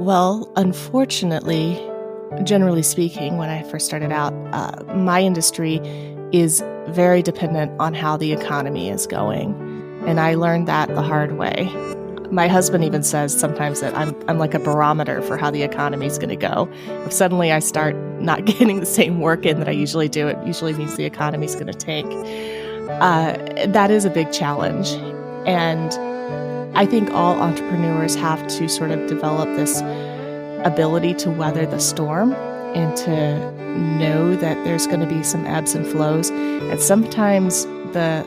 Well, unfortunately, generally speaking, when I first started out, my industry is very dependent on how the economy is going. And I learned that the hard way. My husband even says sometimes that I'm like a barometer for how the economy is going to go. If suddenly I start not getting the same work in that I usually do, it usually means the economy is going to tank. That is a big challenge. And I think all entrepreneurs have to sort of develop this ability to weather the storm and to know that there's going to be some ebbs and flows. And sometimes the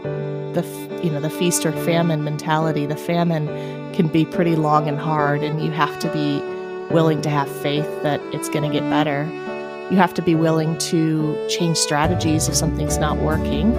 feast or famine mentality, the famine can be pretty long and hard, and you have to be willing to have faith that it's going to get better. You have to be willing to change strategies if something's not working.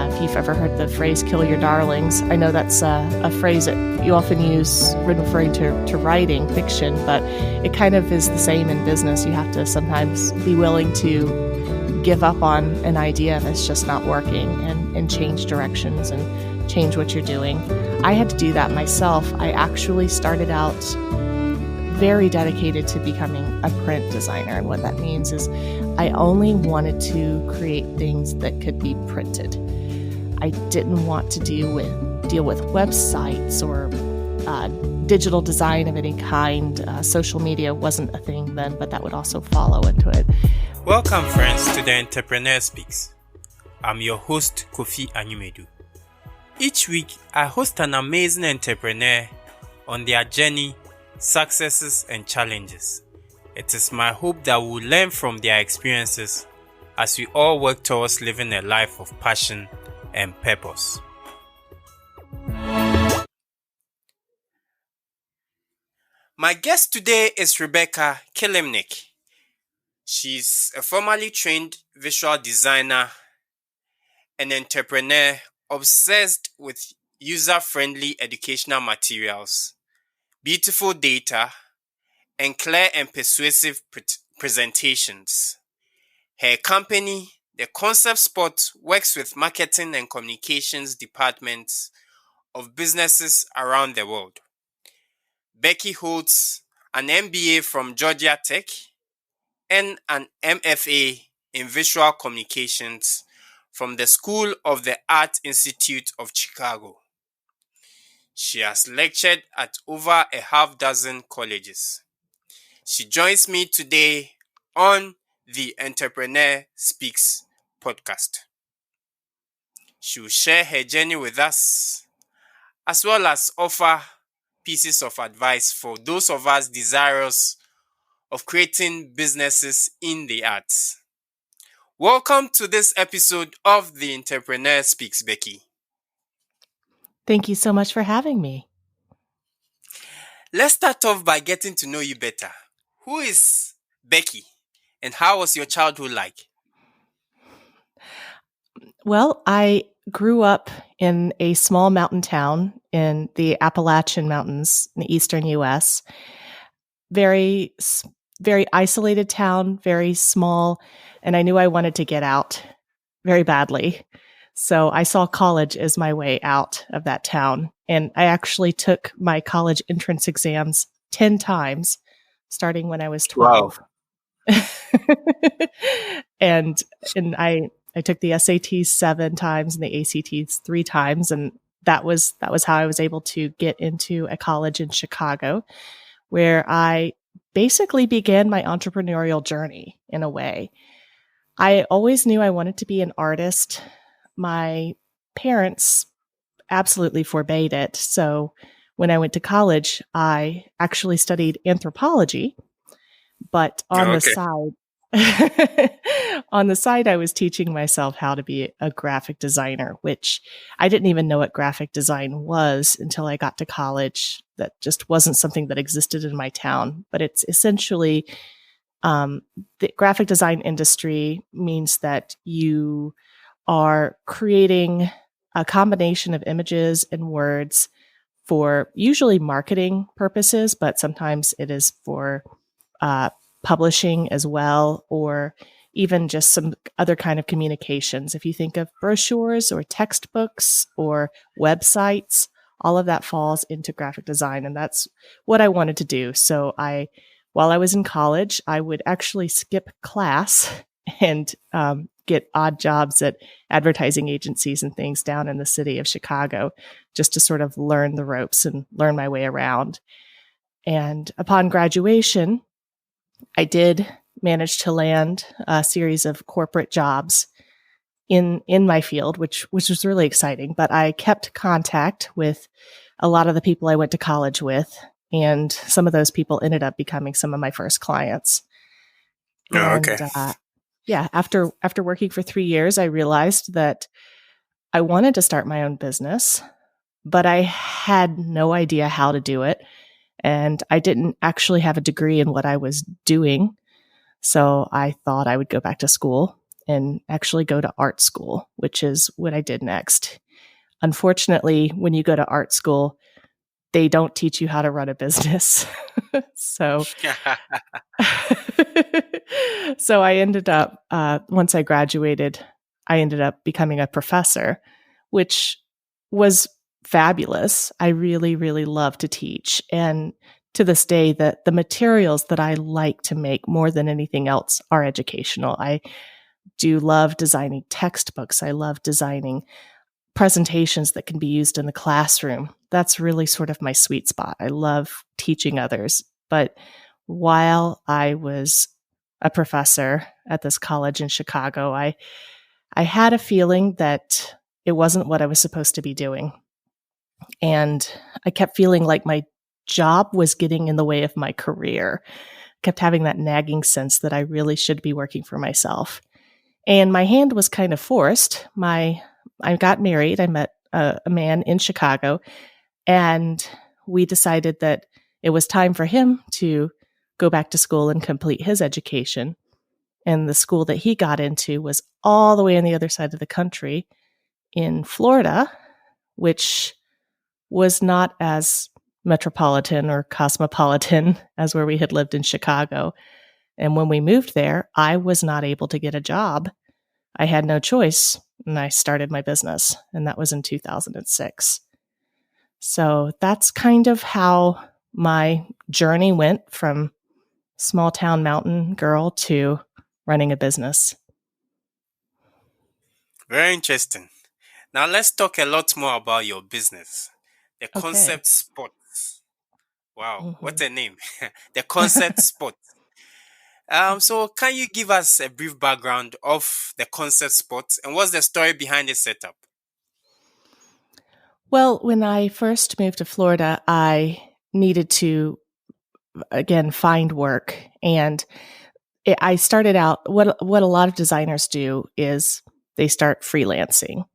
If you've ever heard the phrase, kill your darlings, I know that's a phrase that you often use when referring to writing fiction, but it kind of is the same in business. You have to sometimes be willing to give up on an idea that's just not working and change directions and change what you're doing. I had to do that myself. I actually started out very dedicated to becoming a print designer. And what that means is I only wanted to create things that could be printed. I didn't want to deal with websites or digital design of any kind. Social media wasn't a thing then, but that would also follow into it. Welcome, friends, to the Entrepreneur Speaks. I'm your host, Kofi Anyumedu. Each week, I host an amazing entrepreneur on their journey, successes, and challenges. It is my hope that we'll learn from their experiences as we all work towards living a life of passion and purpose. My guest today is Rebecca Kilimnik. She's a formally trained visual designer, an entrepreneur obsessed with user-friendly educational materials, beautiful data, and clear and persuasive presentations. Her company, The Concept Spot, works with marketing and communications departments of businesses around the world. Becky holds an MBA from Georgia Tech and an MFA in visual communications from the School of the Art Institute of Chicago. She has lectured at over a half dozen colleges. She joins me today on the Entrepreneur Speaks podcast. She will share her journey with us, as well as offer pieces of advice for those of us desirous of creating businesses in the arts. Welcome to this episode of the Entrepreneur Speaks, Becky. Thank you so much for having me. Let's start off by getting to know you better. Who is Becky, and how was your childhood like? Well, I grew up in a small mountain town in the Appalachian Mountains in the eastern U.S. Very, very isolated town, very small, and I knew I wanted to get out very badly. So I saw college as my way out of that town. And I actually took my college entrance exams 10 times, starting when I was 12. Wow. and I took the SATs 7 times and the ACTs 3 times. And that was how I was able to get into a college in Chicago, where I basically began my entrepreneurial journey in a way. I always knew I wanted to be an artist. My parents absolutely forbade it. So when I went to college, I actually studied anthropology, but on the side, I was teaching myself how to be a graphic designer, which I didn't even know what graphic design was until I got to college. That just wasn't something that existed in my town, but it's essentially the graphic design industry means that you are creating a combination of images and words for usually marketing purposes, but sometimes it is for publishing as well, or even just some other kind of communications. If you think of brochures or textbooks or websites, all of that falls into graphic design, and that's what I wanted to do. So while I was in college, I would actually skip class and get odd jobs at advertising agencies and things down in the city of Chicago, just to sort of learn the ropes and learn my way around. And upon graduation, I did manage to land a series of corporate jobs in my field, which was really exciting. But I kept contact with a lot of the people I went to college with, and some of those people ended up becoming some of my first clients. Oh, okay. And yeah, after working for 3 years, I realized that I wanted to start my own business, but I had no idea how to do it. And I didn't actually have a degree in what I was doing. So I thought I would go back to school and actually go to art school, which is what I did next. Unfortunately, when you go to art school, they don't teach you how to run a business. So so I ended up, once I graduated, I ended up becoming a professor, which was fabulous. I really, really love to teach. And to this day, the materials that I like to make more than anything else are educational. I do love designing textbooks. I love designing presentations that can be used in the classroom. That's really sort of my sweet spot. I love teaching others. But while I was a professor at this college in Chicago, I had a feeling that it wasn't what I was supposed to be doing. And I kept feeling like my job was getting in the way of my career. I kept having that nagging sense that I really should be working for myself. And my hand was kind of forced. I got married. I met a man in Chicago, and we decided that it was time for him to go back to school and complete his education. And the school that he got into was all the way on the other side of the country in Florida, which was not as metropolitan or cosmopolitan as where we had lived in Chicago. And when we moved there, I was not able to get a job. I had no choice, and I started my business, and that was in 2006. So that's kind of how my journey went from small town mountain girl to running a business. Very interesting. Now let's talk a lot more about your business. The Okay. Concept Sports. Wow, what Mhm. a name. The Concept Sports. So can you give us a brief background of the Concept Sports and what's the story behind the setup? Well, when I first moved to Florida, I needed to, again, find work. And I started out, what a lot of designers do is they start freelancing.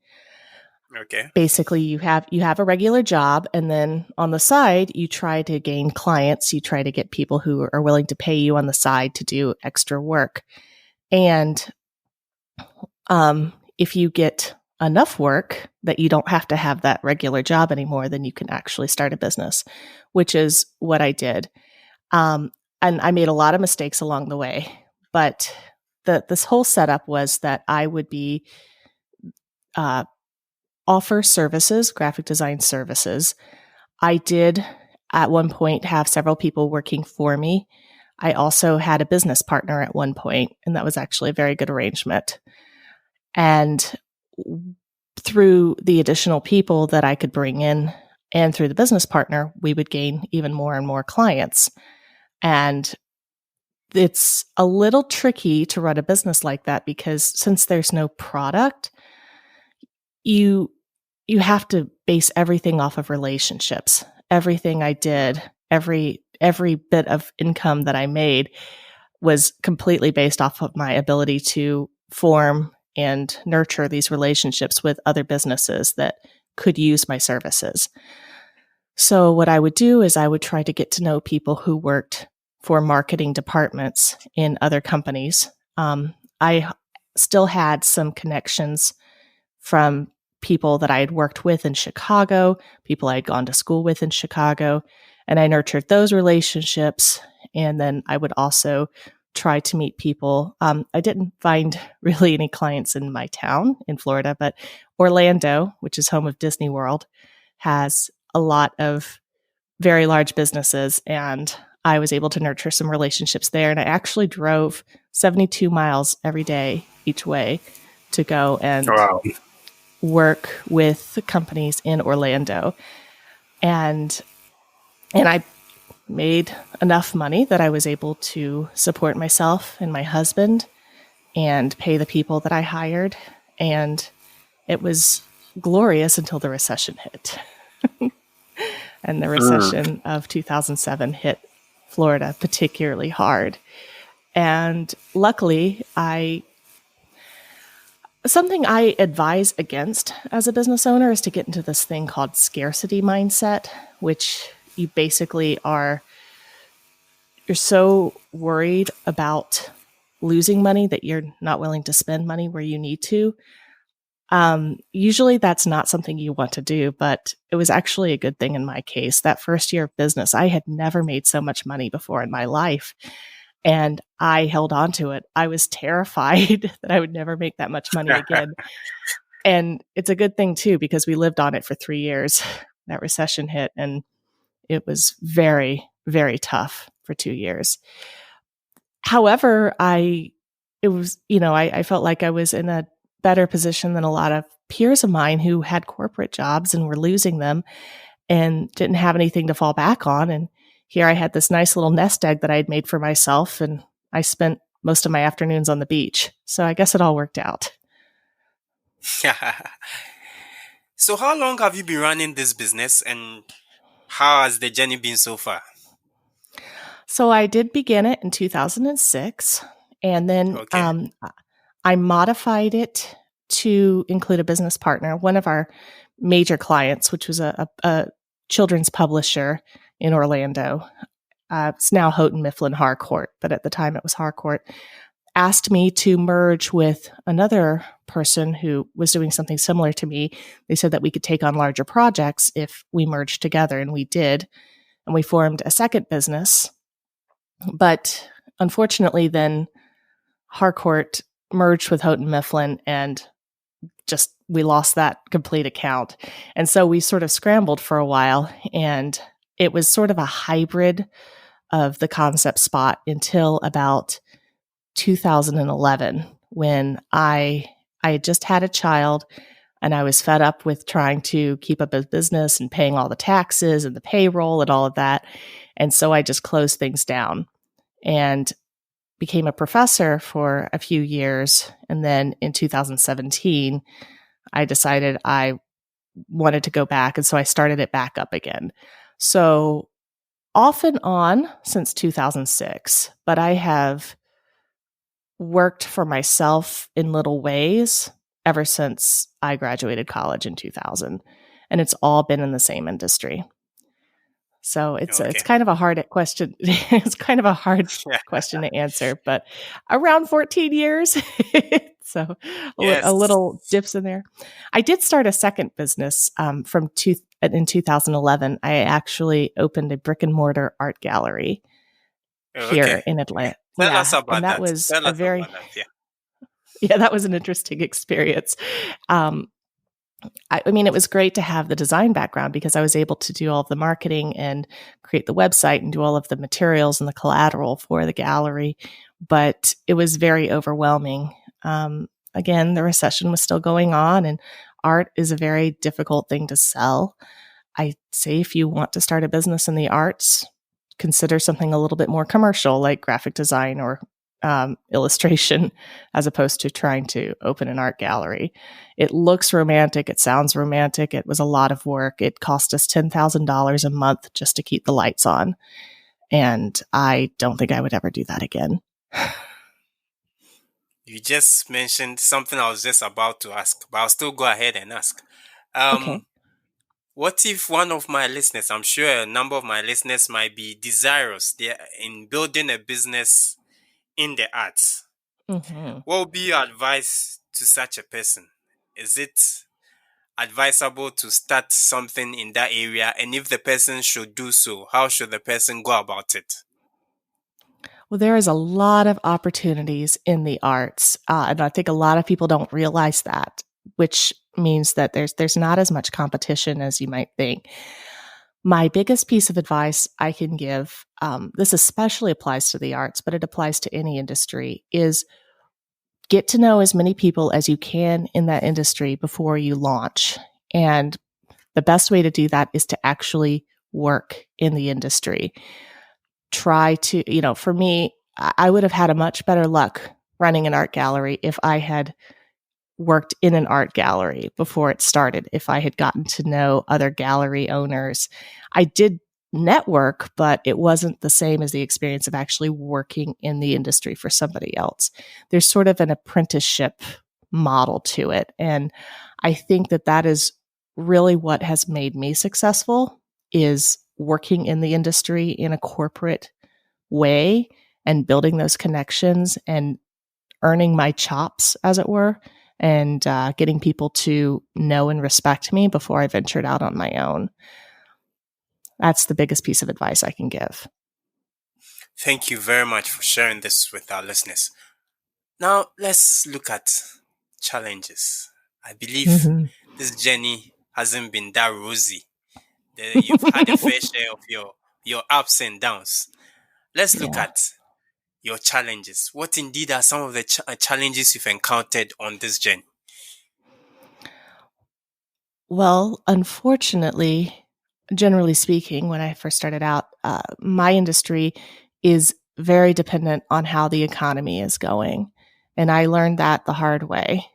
Okay. Basically, you have a regular job, and then on the side you try to gain clients. You try to get people who are willing to pay you on the side to do extra work. And if you get enough work that you don't have to have that regular job anymore, then you can actually start a business, which is what I did. um, and I made a lot of mistakes along the way, but this whole setup was that I would be uh, offer services, graphic design services. I did at one point have several people working for me. I also had a business partner at one point, and that was actually a very good arrangement. And through the additional people that I could bring in and through the business partner, we would gain even more and more clients. And it's a little tricky to run a business like that because since there's no product, you you have to base everything off of relationships. Everything I did, every bit of income that I made was completely based off of my ability to form and nurture these relationships with other businesses that could use my services. So what I would do is I would try to get to know people who worked for marketing departments in other companies. I still had some connections from people that I had worked with in Chicago, people I had gone to school with in Chicago, and I nurtured those relationships. And then I would also try to meet people. I didn't find really any clients in my town in Florida, but Orlando, which is home of Disney World, has a lot of very large businesses, and I was able to nurture some relationships there. And I actually drove 72 miles every day each way to go and Wow. work with companies in Orlando. And I made enough money that I was able to support myself and my husband and pay the people that I hired. And it was glorious until the recession hit. And the recession of 2007 hit Florida particularly hard. And luckily, something I advise against as a business owner is to get into this thing called scarcity mindset, which you basically you're so worried about losing money that you're not willing to spend money where you need to. Usually that's not something you want to do, but it was actually a good thing in my case. That first year of business, I had never made so much money before in my life, and I held on to it. I was terrified that I would never make that much money again. And it's a good thing too, because we lived on it for 3 years. That recession hit, and it was very, very tough for 2 years. However, I felt like I was in a better position than a lot of peers of mine who had corporate jobs and were losing them and didn't have anything to fall back on. And here I had this nice little nest egg that I had made for myself, and I spent most of my afternoons on the beach. So I guess it all worked out. So how long have you been running this business, and how has the journey been so far? So I did begin it in 2006, and then Okay. I modified it to include a business partner. One of our major clients, which was a children's publisher in Orlando, it's now Houghton Mifflin Harcourt, but at the time it was Harcourt, asked me to merge with another person who was doing something similar to me. They said that we could take on larger projects if we merged together, and we did. And we formed a second business. But unfortunately, then Harcourt merged with Houghton Mifflin, and just we lost that complete account. And so we sort of scrambled for a while, and it was sort of a hybrid of the Concept Spot until about 2011, when I had just had a child, and I was fed up with trying to keep up a business and paying all the taxes and the payroll and all of that. And so I just closed things down and became a professor for a few years. And then in 2017, I decided I wanted to go back. And so I started it back up again. So off and on since 2006, but I have worked for myself in little ways ever since I graduated college in 2000. And it's all been in the same industry. So it's Okay. kind of a hard question. It's kind of a hard question to answer, but around 14 years. So a Yes. little dips in there. I did start a second business in 2011. I actually opened a brick and mortar art gallery Okay. here in Atlanta. Tell us Yeah, and about that that. was Tell a us very about that. Yeah. that was an interesting experience. Um, I mean, it was great to have the design background because I was able to do all of the marketing and create the website and do all of the materials and the collateral for the gallery. But it was very overwhelming. Again, the recession was still going on, and art is a very difficult thing to sell. I say if you want to start a business in the arts, consider something a little bit more commercial like graphic design or illustration, as opposed to trying to open an art gallery. It looks romantic. It sounds romantic. It was a lot of work. It cost us $10,000 a month just to keep the lights on. And I don't think I would ever do that again. You just mentioned something I was just about to ask, but I'll still go ahead and ask. Okay. What if one of my listeners, I'm sure a number of my listeners might be desirous in building a business in the arts? Mm-hmm. What would be your advice to such a person? Is it advisable to start something in that area? And if the person should do so, how should the person go about it? Well, there is a lot of opportunities in the arts, and I think a lot of people don't realize that, which means that there's not as much competition as you might think. My biggest piece of advice I can give, this especially applies to the arts, but it applies to any industry, is get to know as many people as you can in that industry before you launch. And the best way to do that is to actually work in the industry. Try to, for me, I would have had a much better luck running an art gallery if I had worked in an art gallery before it started, if I had gotten to know other gallery owners. I did network, but it wasn't the same as the experience of actually working in the industry for somebody else. There's sort of an apprenticeship model to it. And I think that that is really what has made me successful, is working in the industry in a corporate way and building those connections and earning my chops, as it were, and getting people to know and respect me before I ventured out on my own. That's the biggest piece of advice I can give. Thank you very much for sharing this with our listeners. Now, let's look at challenges. I believe this journey hasn't been that rosy. You've had a fair share of your ups and downs. Let's look at your challenges. What indeed are some of the challenges you've encountered on this journey? Well, unfortunately, generally speaking, when I first started out, my industry is very dependent on how the economy is going. And I learned that the hard way.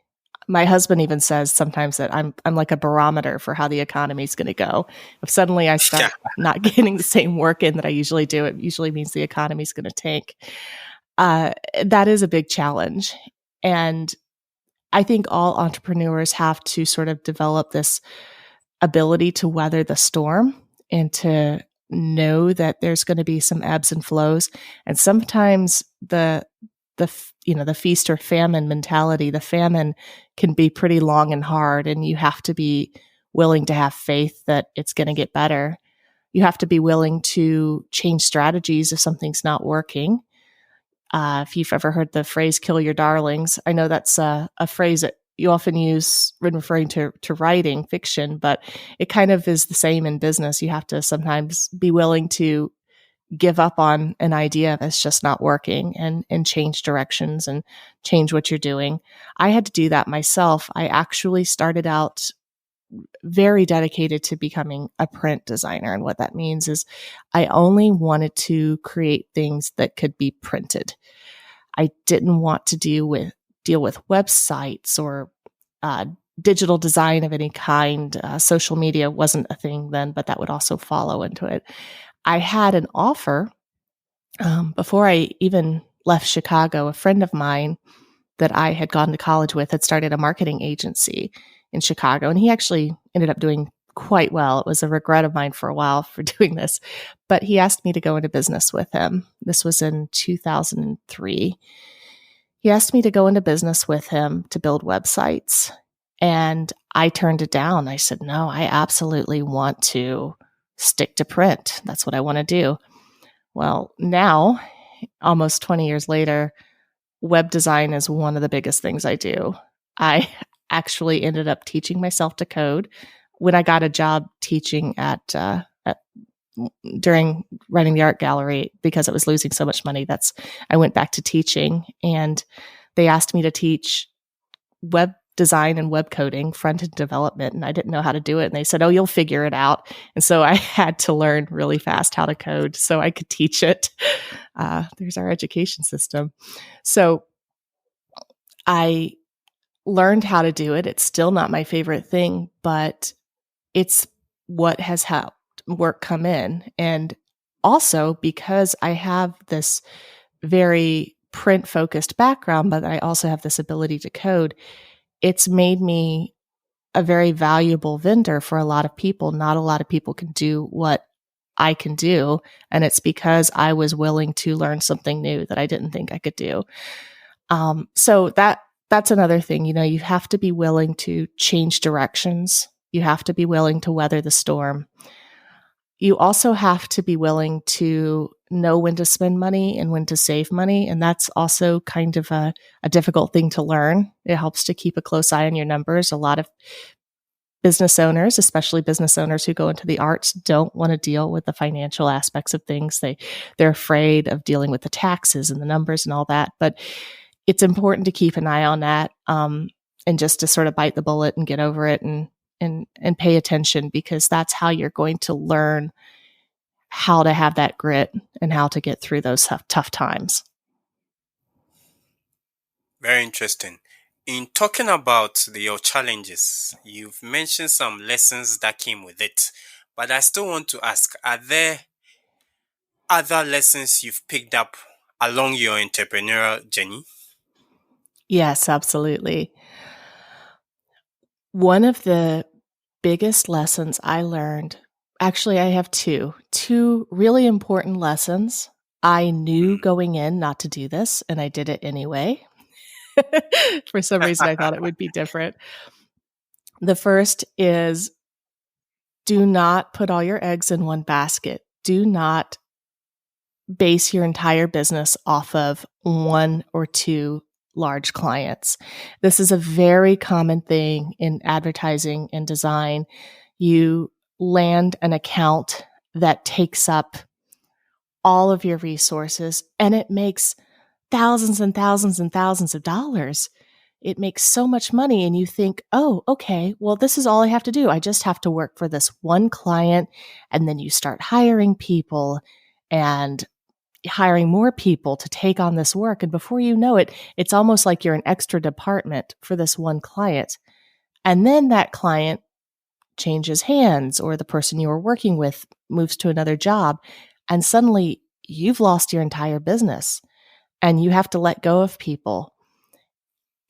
My husband even says sometimes that I'm like a barometer for how the economy is going to go. If suddenly I start not getting the same work in that I usually do, it usually means the economy is going to tank. That is a big challenge. And I think all entrepreneurs have to sort of develop this ability to weather the storm and to know that there's going to be some ebbs and flows. And sometimes the feast or famine mentality, the famine can be pretty long and hard, and you have to be willing to have faith that it's going to get better. You have to be willing to change strategies if something's not working. If you've ever heard the phrase "kill your darlings," I know that's a phrase that you often use when referring to writing fiction, but it kind of is the same in business. You have to sometimes be willing to give up on an idea that's just not working and change directions and change what you're doing. I had to do that myself. I actually started out very dedicated to becoming a print designer. And what that means is I only wanted to create things that could be printed. I didn't want to deal with websites or digital design of any kind. Social media wasn't a thing then, but that would also follow into it. I had an offer before I even left Chicago. A friend of mine that I had gone to college with had started a marketing agency in Chicago, and he actually ended up doing quite well. It was a regret of mine for a while for doing this, but he asked me to go into business with him. This was in 2003. He asked me to go into business with him to build websites, and I turned it down. I said, no, I absolutely want to stick to print. That's what I want to do. Well, now, almost 20 years later, web design is one of the biggest things I do. I actually ended up teaching myself to code when I got a job teaching during running the art gallery, because it was losing so much money. I went back to teaching, and they asked me to teach web design and web coding, front-end development, and I didn't know how to do it. And they said, oh, you'll figure it out. And so I had to learn really fast how to code so I could teach it. There's our education system. So I learned how to do it. It's still not my favorite thing, but it's what has helped work come in. And also because I have this very print-focused background, but I also have this ability to code, it's made me a very valuable vendor for a lot of people. Not a lot of people can do what I can do. And it's because I was willing to learn something new that I didn't think I could do. So that's another thing. You have to be willing to change directions. You have to be willing to weather the storm. You also have to be willing to know when to spend money and when to save money. And that's also kind of a difficult thing to learn. It helps to keep a close eye on your numbers. A lot of business owners, especially business owners who go into the arts, don't want to deal with the financial aspects of things. They're afraid of dealing with the taxes and the numbers and all that. But it's important to keep an eye on that, and just to sort of bite the bullet and get over it, and pay attention, because that's how you're going to learn how to have that grit and how to get through those tough times. Very interesting. In talking about your challenges, you've mentioned some lessons that came with it, but I still want to ask, are there other lessons you've picked up along your entrepreneurial journey? Yes, absolutely. One of the biggest lessons I learned, actually, I have two really important lessons. I knew going in not to do this, and I did it anyway. For some reason, I thought it would be different. The first is, do not put all your eggs in one basket. Do not base your entire business off of one or two large clients. This is a very common thing in advertising and design. You land an account that takes up all of your resources, and it makes thousands and thousands and thousands of dollars. It makes so much money, and you think, oh, okay, well, this is all I have to do. I just have to work for this one client. And then you start hiring people and hiring more people to take on this work. And before you know it, it's almost like you're an extra department for this one client. And then that client changes hands, or the person you were working with moves to another job. And suddenly you've lost your entire business and you have to let go of people.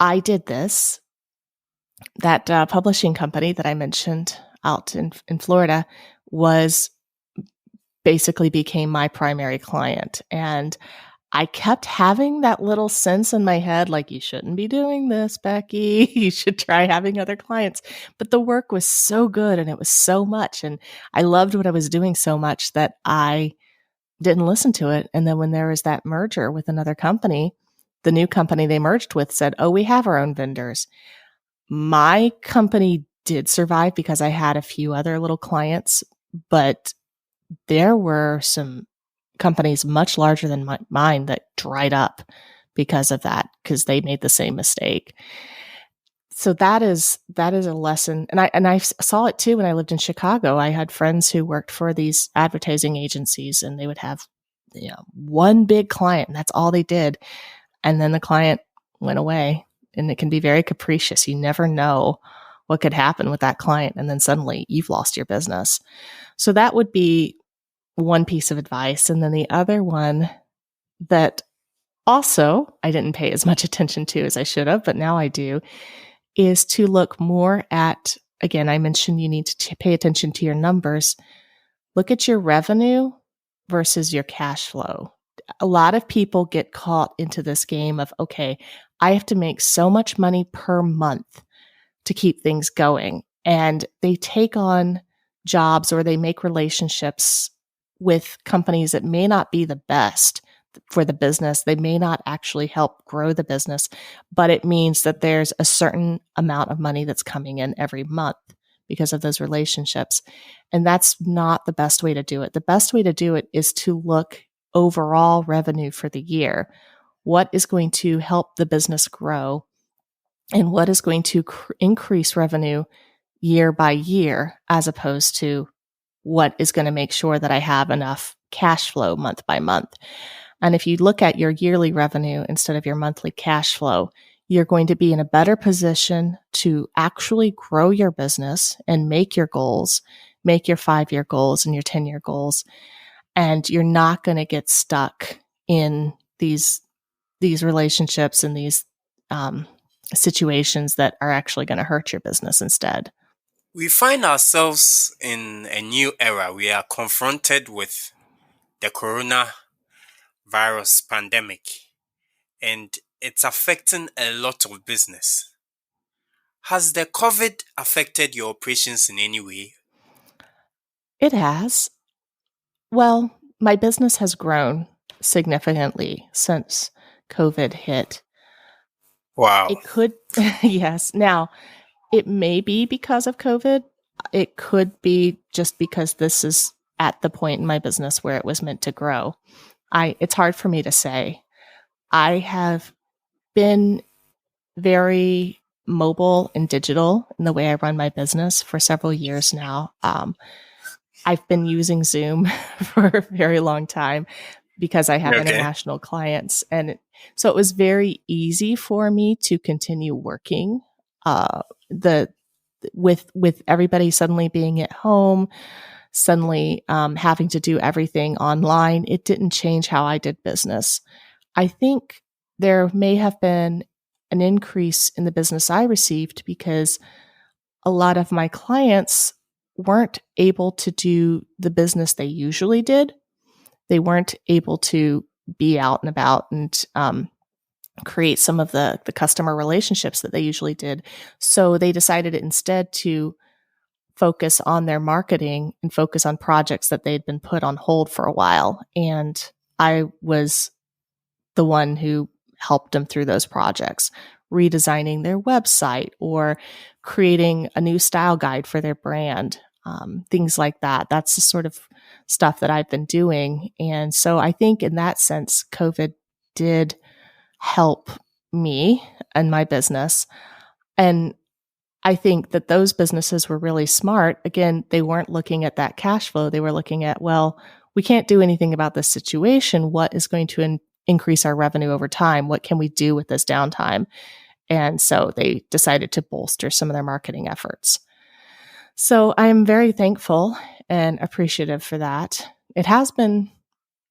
I did this. That publishing company that I mentioned out in Florida was basically became my primary client. And I kept having that little sense in my head, like, you shouldn't be doing this, Becky. You should try having other clients. But the work was so good and it was so much. And I loved what I was doing so much that I didn't listen to it. And then when there was that merger with another company, the new company they merged with said, oh, we have our own vendors. My company did survive because I had a few other little clients, but there were some companies much larger than mine that dried up because of that, because they made the same mistake. So that is a lesson. And I saw it too when I lived in Chicago. I had friends who worked for these advertising agencies, and they would have, one big client, and that's all they did. And then the client went away, and it can be very capricious. You never know what could happen with that client. And then suddenly you've lost your business. So that would be one piece of advice. And then the other one that also I didn't pay as much attention to as I should have, but now I do, is to look more at, again, I mentioned you need to pay attention to your numbers. Look at your revenue versus your cash flow. A lot of people get caught into this game of, okay, I have to make so much money per month to keep things going. And they take on jobs, or they make relationships with companies that may not be the best for the business. They may not actually help grow the business, but it means that there's a certain amount of money that's coming in every month because of those relationships. And that's not the best way to do it. The best way to do it is to look overall revenue for the year. What is going to help the business grow, and what is going to increase revenue year by year, as opposed to what is going to make sure that I have enough cash flow month by month. And if you look at your yearly revenue instead of your monthly cash flow, you're going to be in a better position to actually grow your business and make your goals, make your 5-year goals and your 10-year goals. And you're not going to get stuck in these relationships and these situations that are actually going to hurt your business instead. We find ourselves in a new era. We are confronted with the coronavirus pandemic, and it's affecting a lot of business. Has the COVID affected your operations in any way? It has. Well, my business has grown significantly since COVID hit. Wow. It could, yes. Now, it may be because of COVID. It could be just because this is at the point in my business where it was meant to grow. It's hard for me to say. I have been very mobile and digital in the way I run my business for several years now. I've been using Zoom for a very long time because I have Okay. international clients. So it was very easy for me to continue working. The with everybody suddenly being at home, suddenly having to do everything online, it didn't change how I did business. I think there may have been an increase in the business I received because a lot of my clients weren't able to do the business they usually did. They weren't able to be out and about and create some of the customer relationships that they usually did. So they decided instead to focus on their marketing and focus on projects that they'd been put on hold for a while. And I was the one who helped them through those projects, redesigning their website or creating a new style guide for their brand, things like that. That's the sort of stuff that I've been doing. And so I think in that sense, COVID did help me and my business. And I think that those businesses were really smart. Again, they weren't looking at that cash flow. They were looking at, well, we can't do anything about this situation. What is going to increase our revenue over time? What can we do with this downtime? And so they decided to bolster some of their marketing efforts. So I'm very thankful and appreciative for that. It has been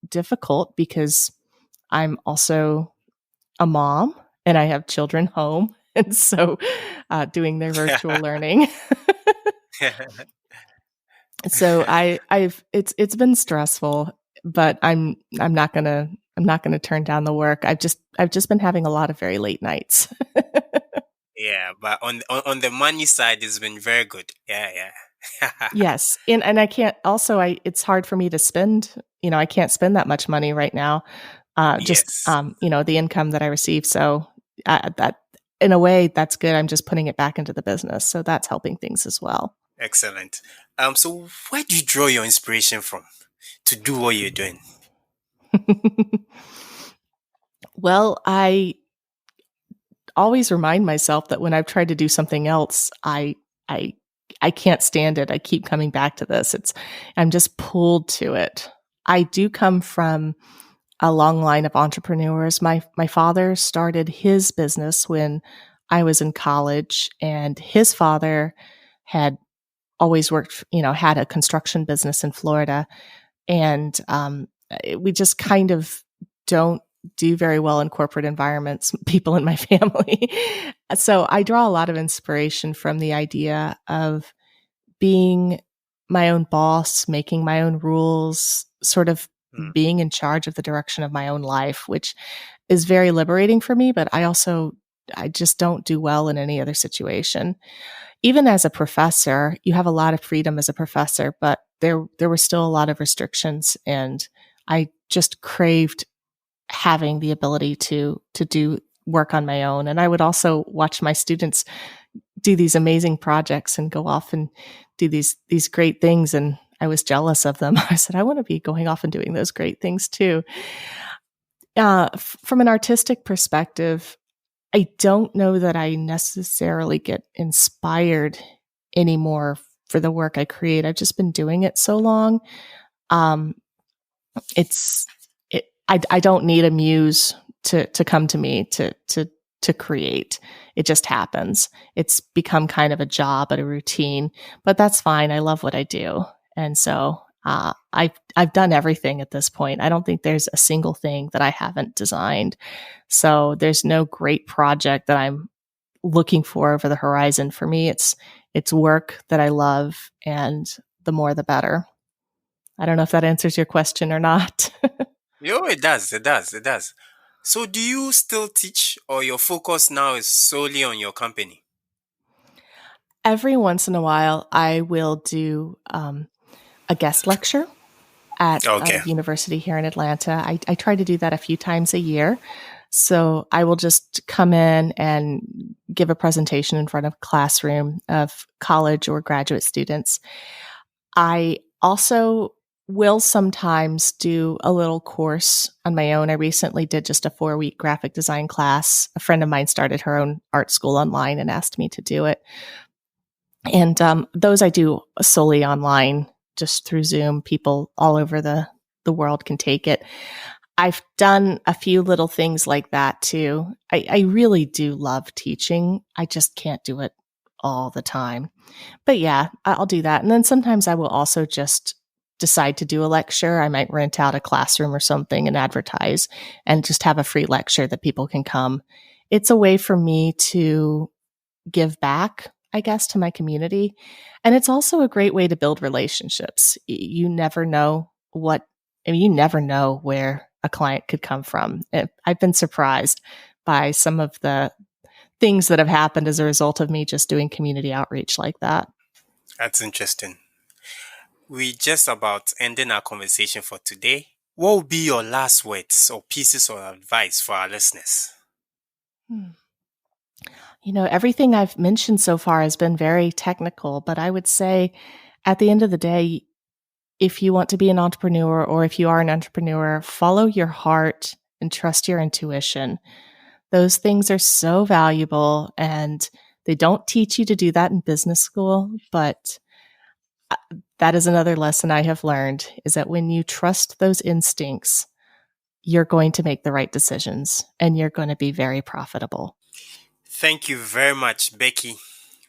difficult because I'm also a mom and I have children home. And so doing their virtual learning. So it's been stressful, but I'm not gonna turn down the work. I've just been having a lot of very late nights. Yeah, but on the money side, it's been very good. Yeah, yeah. Yes, and I can't also I it's hard for me to spend. I can't spend that much money right now. Just Yes, the income that I receive. So that in a way that's good. I'm just putting it back into the business, so that's helping things as well. excellent. So where do you draw your inspiration from to do what you're doing? Well, I always remind myself that when I've tried to do something else, I I can't stand it. I keep coming back to this. I'm just pulled to it. I do come from a long line of entrepreneurs. My father started his business when I was in college, and his father had always worked, had a construction business in Florida, and we just kind of don't do very well in corporate environments, people in my family. So I draw a lot of inspiration from the idea of being my own boss, making my own rules, sort of Hmm. being in charge of the direction of my own life, which is very liberating for me. But I just don't do well in any other situation. Even as a professor, you have a lot of freedom as a professor, but there were still a lot of restrictions, and I just craved having the ability to do work on my own. And I would also watch my students do these amazing projects and go off and do these great things, and I was jealous of them. I said I want to be going off and doing those great things too. From an artistic perspective, I don't know that I necessarily get inspired anymore for the work I create. I've just been doing it so long. Um, it's I don't need a muse to come to me to create. It just happens. It's become kind of a job and a routine, but that's fine. I love what I do, and so I've done everything at this point. I don't think there's a single thing that I haven't designed. So there's no great project that I'm looking for over the horizon. For me, it's work that I love, and the more the better. I don't know if that answers your question or not. Oh, it does. It does. It does. So, do you still teach, or your focus now is solely on your company? Every once in a while, I will do a guest lecture at a Okay. university here in Atlanta. I try to do that a few times a year. So I will just come in and give a presentation in front of a classroom of college or graduate students. I also will sometimes do a little course on my own. I recently did just a 4-week graphic design class. A friend of mine started her own art school online and asked me to do it. And those I do solely online, just through Zoom. People all over the world can take it. I've done a few little things like that too. I really do love teaching. I just can't do it all the time. But yeah, I'll do that. And then sometimes I will also just decide to do a lecture. I might rent out a classroom or something and advertise and just have a free lecture that people can come. It's a way for me to give back, I guess, to my community. And it's also a great way to build relationships. You never know you never know where a client could come from. I've been surprised by some of the things that have happened as a result of me just doing community outreach like that. That's interesting. We just about ending our conversation for today. What would be your last words or pieces of advice for our listeners? Everything I've mentioned so far has been very technical, but I would say at the end of the day, if you want to be an entrepreneur or if you are an entrepreneur, follow your heart and trust your intuition. Those things are so valuable, and they don't teach you to do that in business school, but that is another lesson I have learned, is that when you trust those instincts, you're going to make the right decisions and you're going to be very profitable. Thank you very much, Becky,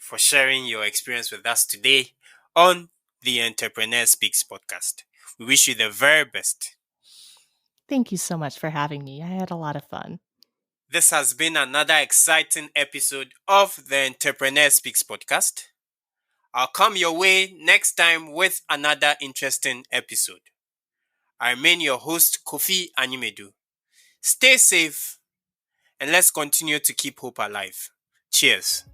for sharing your experience with us today on the Entrepreneur Speaks podcast. We wish you the very best. Thank you so much for having me. I had a lot of fun. This has been another exciting episode of the Entrepreneur Speaks podcast. I'll come your way next time with another interesting episode. I remain your host, Kofi Animedu. Stay safe and let's continue to keep hope alive. Cheers.